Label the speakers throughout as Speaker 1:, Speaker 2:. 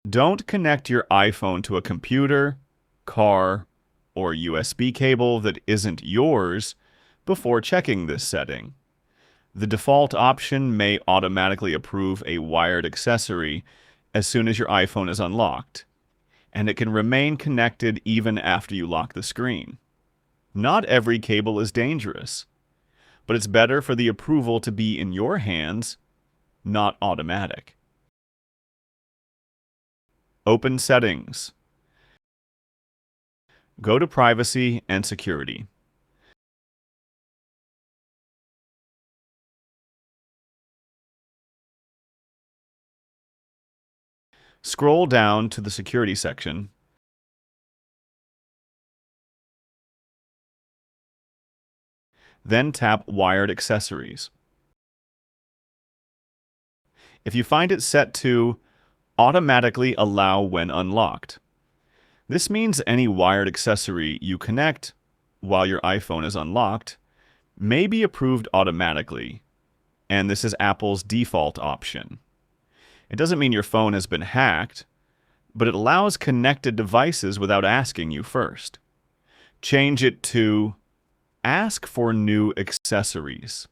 Speaker 1: Don't connect your iPhone to a computer, car, or USB cable that isn't yours before checking this setting. The default option may automatically approve a wired accessory as soon as your iPhone is unlocked, and it can remain connected even after you lock the screen. Not every cable is dangerous, but it's better for the approval to be in your hands, not automatic. Open Settings. Go to Privacy and Security. Scroll down to the Security section. Then tap Wired Accessories. If you find it set to Automatically Allow when unlocked, this means any wired accessory you connect while your iPhone is unlocked may be approved automatically, and this is Apple's default option. It doesn't mean your phone has been hacked, but it allows connected devices without asking you first. Change it to Ask for new accessories.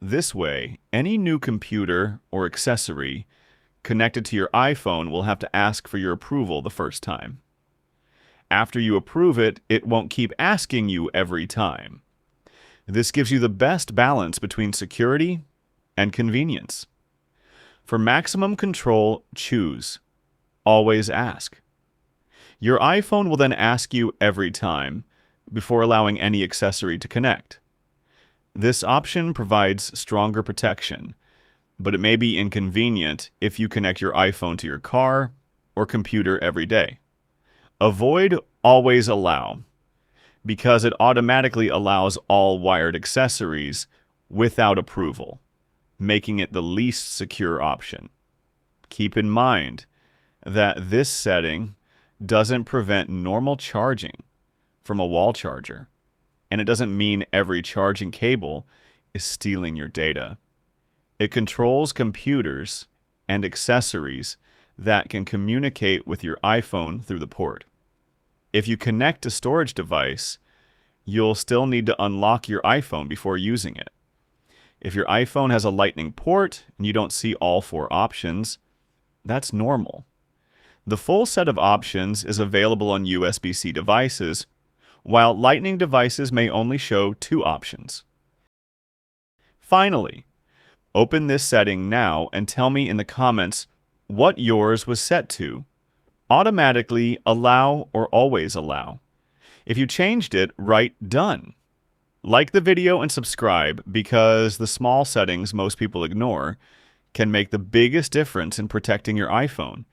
Speaker 1: This way, any new computer or accessory connected to your iPhone will have to ask for your approval the first time. After you approve it, it won't keep asking you every time. This gives you the best balance between security and convenience. For maximum control, choose Always Ask. Your iPhone will then ask you every time before allowing any accessory to connect. This option provides stronger protection, but it may be inconvenient if you connect your iPhone to your car or computer every day. Avoid Always Allow because it automatically allows all wired accessories without approval, making it the least secure option. Keep in mind that this setting doesn't prevent normal charging from a wall charger, and it doesn't mean every charging cable is stealing your data. It controls computers and accessories that can communicate with your iPhone through the port. If you connect a storage device, you'll still need to unlock your iPhone before using it. If your iPhone has a Lightning port and you don't see all 4 options, that's normal. The full set of options is available on USB-C devices, while Lightning devices may only show 2 options. Finally, open this setting now and tell me in the comments what yours was set to. Automatically allow or always allow. If you changed it, write Done. Like the video and subscribe because the small settings most people ignore can make the biggest difference in protecting your iPhone